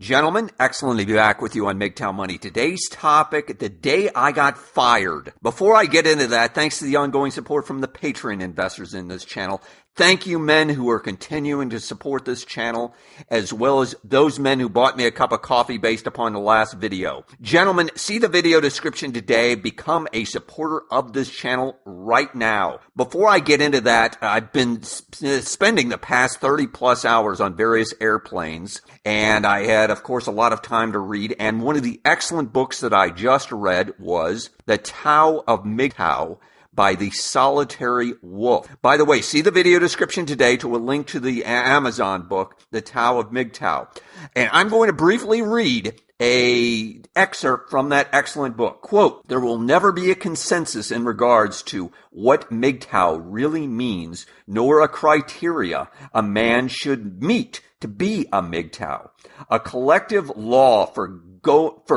Gentlemen, excellent to be back with you on MGTOW Money. Today's topic, the day I got fired. Before I get into that, thanks to the ongoing support from the Patreon investors in this channel. Thank you, men who are continuing to support this channel, as well as those men who bought me a cup of coffee based upon the last video. Gentlemen, see the video description today. Become a supporter of this channel right now. Before I get into that, I've been spending the past 30 plus hours on various airplanes, and I had, of course, a lot of time to read, and one of the excellent books that I just read was The Tao of MGTOW by the Solitary Wolf. By the way, see the video description today to a link to the Amazon book, The Tao of MGTOW. And I'm going to briefly read a excerpt from that excellent book. Quote, "There will never be a consensus in regards to what MGTOW really means, nor a criteria a man should meet to be a MGTOW. A collective law for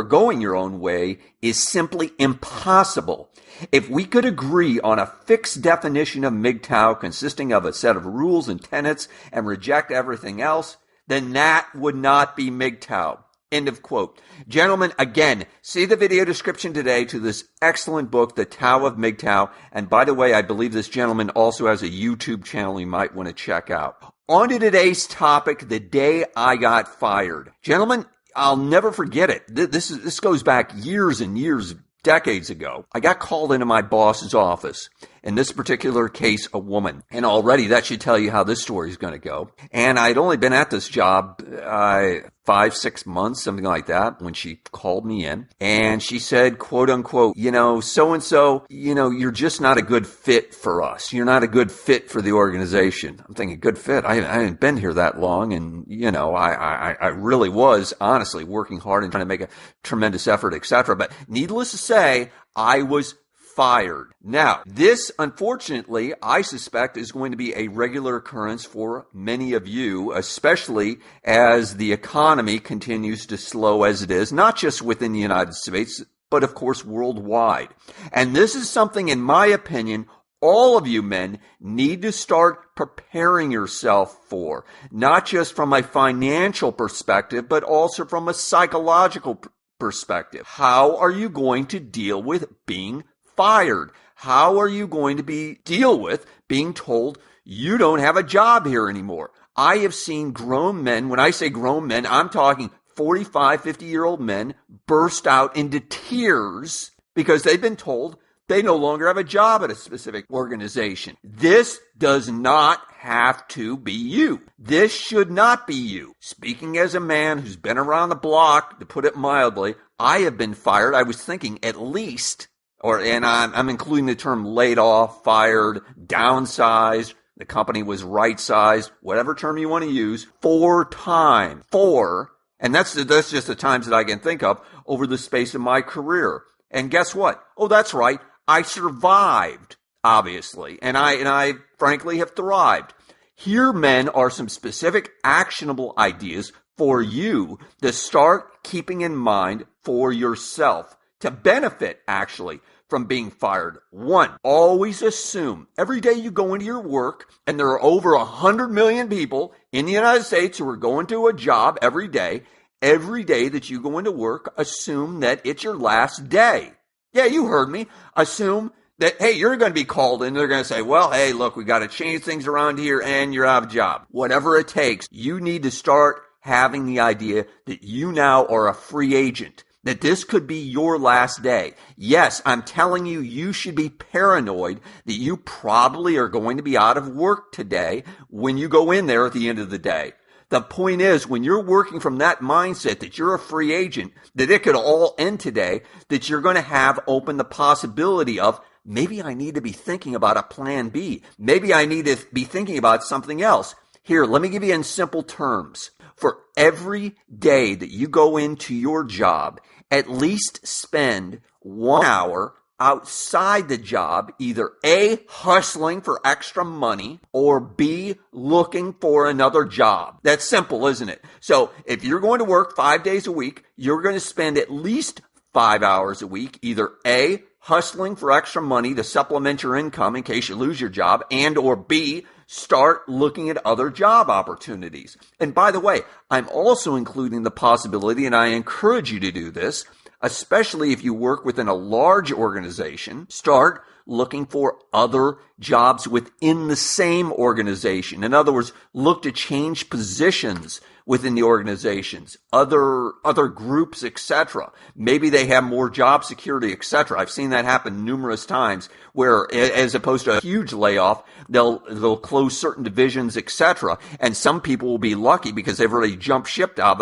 going your own way is simply impossible. If we could agree on a fixed definition of MGTOW consisting of a set of rules and tenets and reject everything else, then that would not be MGTOW." End of quote. Gentlemen, again, see the video description today to this excellent book, The Tao of MGTOW. And by the way, I believe this gentleman also has a YouTube channel you might want to check out. On to today's topic, the day I got fired. Gentlemen, I'll never forget it. This goes back years and years, decades ago. I got called into my boss's office. In this particular case, a woman. And already that should tell you how this story is going to go. And I'd only been at this job 5-6 months, something like that, when she called me in. And she said, quote unquote, so-and-so, you're just not a good fit for us. You're not a good fit for the organization. I'm thinking, good fit? I haven't been here that long. And, I really was honestly working hard and trying to make a tremendous effort, etc. But needless to say, I was fired. Now, this, unfortunately, I suspect is going to be a regular occurrence for many of you, especially as the economy continues to slow as it is, not just within the United States, but of course worldwide. And this is something, in my opinion, all of you men need to start preparing yourself for, not just from a financial perspective, but also from a psychological perspective. How are you going to deal with being fired? How are you going to deal with being told you don't have a job here anymore? I have seen grown men, when I say grown men, I'm talking 45, 50-year-old men burst out into tears because they've been told they no longer have a job at a specific organization. This does not have to be you. This should not be you. Speaking as a man who's been around the block, to put it mildly, I have been fired. I was thinking at least, and I'm including the term laid off, fired, downsized, the company was right-sized, whatever term you want to use, 4 times. 4, and that's just the times that I can think of over the space of my career. And guess what? Oh, that's right. I survived, obviously, and I frankly have thrived. Here, men, are some specific actionable ideas for you to start keeping in mind for yourself to benefit, actually, from being fired. 1, always assume every day you go into your work, and there are over 100 million people in the United States who are going to a job every day that you go into work, assume that it's your last day. Yeah, you heard me. Assume that, hey, you're going to be called in. They're going to say, well, hey, look, we got to change things around here and you're out of a job. Whatever it takes, you need to start having the idea that you now are a free agent, that this could be your last day. Yes, I'm telling you, you should be paranoid that you probably are going to be out of work today when you go in there at the end of the day. The point is, when you're working from that mindset that you're a free agent, that it could all end today, that you're going to have open the possibility of, maybe I need to be thinking about a plan B. Maybe I need to be thinking about something else. Here, let me give you in simple terms. For every day that you go into your job, at least spend 1 hour outside the job, either A, hustling for extra money, or B, looking for another job. That's simple, isn't it? So if you're going to work 5 days a week, you're going to spend at least 5 hours a week, either A, hustling for extra money to supplement your income in case you lose your job, and or B, start looking at other job opportunities. And by the way, I'm also including the possibility, and I encourage you to do this, especially if you work within a large organization, start looking for other jobs within the same organization. In other words, look to change positions within the organizations, other groups, etc. Maybe they have more job security, etc. I've seen that happen numerous times where, as opposed to a huge layoff, they'll close certain divisions, etc. And some people will be lucky because they've already jumped ship out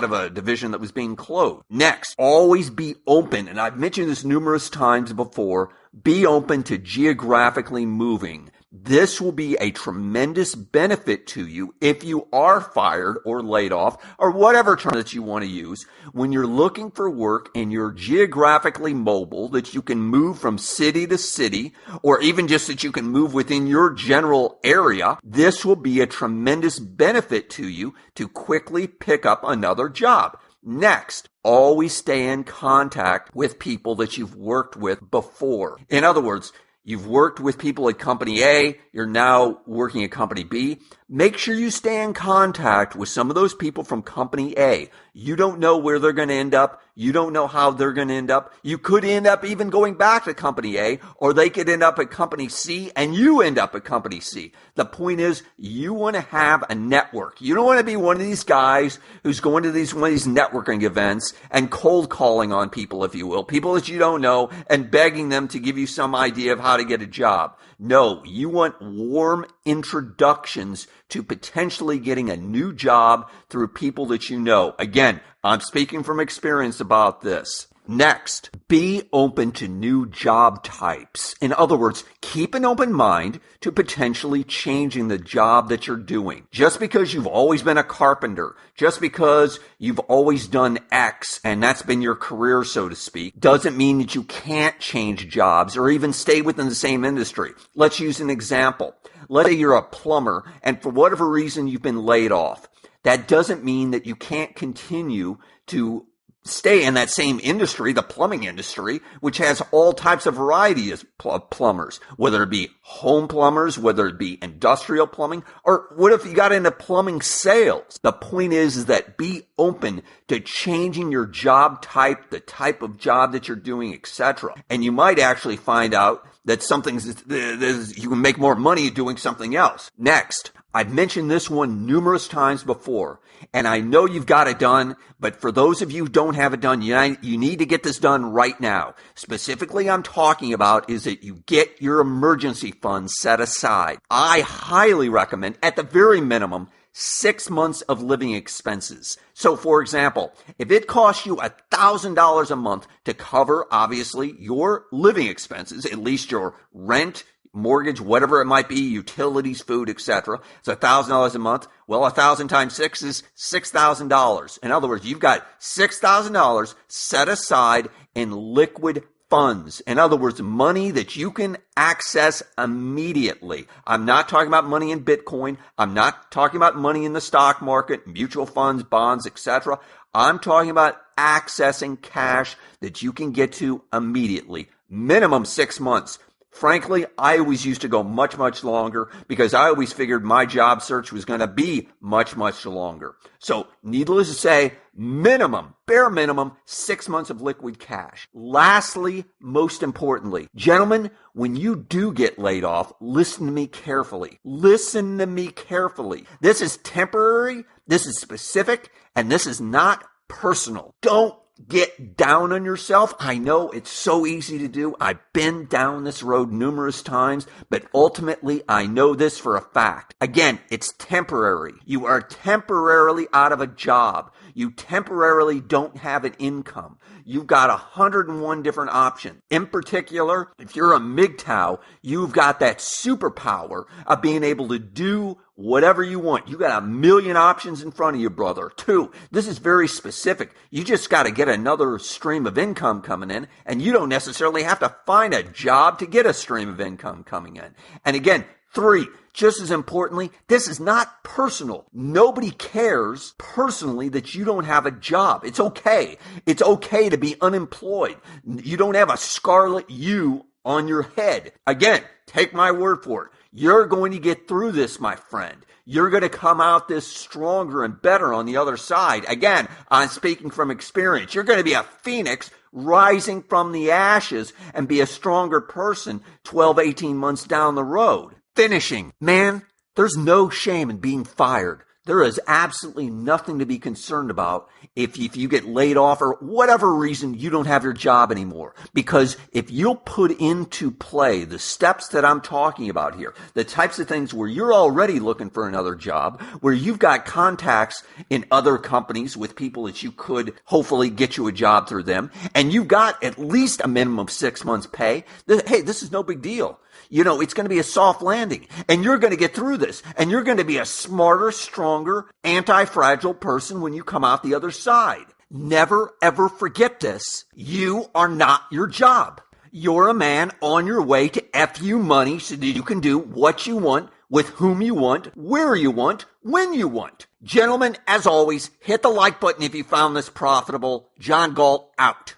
of a division that was being closed. Next, always be open, and I've mentioned this numerous times before, be open to geographically moving. This will be a tremendous benefit to you if you are fired or laid off, or whatever term that you want to use, when you're looking for work and you're geographically mobile, that you can move from city to city, or even just that you can move within your general area. This will be a tremendous benefit to you to quickly pick up another job. Next, always stay in contact with people that you've worked with before. In other words, you've worked with people at company A, you're now working at company B. Make sure you stay in contact with some of those people from company A. You don't know where they're going to end up. You don't know how they're going to end up. You could end up even going back to company A, or they could end up at company C and you end up at company C. The point is, you want to have a network. You don't want to be one of these guys who's going to one of these networking events and cold calling on people, if you will, people that you don't know, and begging them to give you some idea of how to get a job. No, you want warm introductions to potentially getting a new job through people that you know. Again, I'm speaking from experience about this. Next, be open to new job types. In other words, keep an open mind to potentially changing the job that you're doing. Just because you've always been a carpenter, just because you've always done X and that's been your career, so to speak, doesn't mean that you can't change jobs or even stay within the same industry. Let's use an example. Let's say you're a plumber and for whatever reason you've been laid off. That doesn't mean that you can't continue to stay in that same industry, the plumbing industry, which has all types of variety of plumbers, whether it be home plumbers, whether it be industrial plumbing, or what if you got into plumbing sales? The point is that be open to changing your job type, the type of job that you're doing, etc. And you might actually find out that you can make more money doing something else. Next, I've mentioned this one numerous times before, and I know you've got it done, but for those of you who don't have it done, you need to get this done right now. Specifically, I'm talking about is that you get your emergency fund set aside. I highly recommend, at the very minimum, 6 months of living expenses. So, for example, if it costs you $1,000 a month to cover, obviously, your living expenses, at least your rent, mortgage, whatever it might be, utilities, food, etc. It's $1,000 a month. Well, 1,000 times 6 is $6,000. In other words, you've got $6,000 set aside in liquid funds. In other words, money that you can access immediately. I'm not talking about money in Bitcoin. I'm not talking about money in the stock market, mutual funds, bonds, etc. I'm talking about accessing cash that you can get to immediately. Minimum 6 months. Frankly, I always used to go much, much longer because I always figured my job search was going to be much, much longer. So, needless to say, bare minimum, 6 months of liquid cash. Lastly, most importantly, gentlemen, when you do get laid off, listen to me carefully. Listen to me carefully. This is temporary, this is specific, and this is not personal. Don't get down on yourself. I know it's so easy to do. I've been down this road numerous times, but ultimately I know this for a fact. Again, it's temporary. You are temporarily out of a job. You temporarily don't have an income. You've got 101 different options. In particular, if you're a MGTOW, you've got that superpower of being able to do whatever you want. You got a million options in front of you, brother. 2, this is very specific. You just got to get another stream of income coming in, and you don't necessarily have to find a job to get a stream of income coming in. And again, 3, just as importantly, this is not personal. Nobody cares personally that you don't have a job. It's okay. It's okay to be unemployed. You don't have a scarlet U on your head. Again, take my word for it. You're going to get through this, my friend. You're going to come out this stronger and better on the other side. Again, I'm speaking from experience. You're going to be a phoenix rising from the ashes and be a stronger person 12, 18 months down the road. Finishing. Man, there's no shame in being fired. There is absolutely nothing to be concerned about if you get laid off or whatever reason you don't have your job anymore. Because if you'll put into play the steps that I'm talking about here, the types of things where you're already looking for another job, where you've got contacts in other companies with people that you could hopefully get you a job through them, and you've got at least a minimum of 6 months pay, hey, this is no big deal. You know, it's going to be a soft landing, and you're going to get through this, and you're going to be a smarter, stronger, anti-fragile person when you come out the other side. Never, ever forget this. You are not your job. You're a man on your way to FU money so that you can do what you want, with whom you want, where you want, when you want. Gentlemen, as always, hit the like button if you found this profitable. John Galt, out.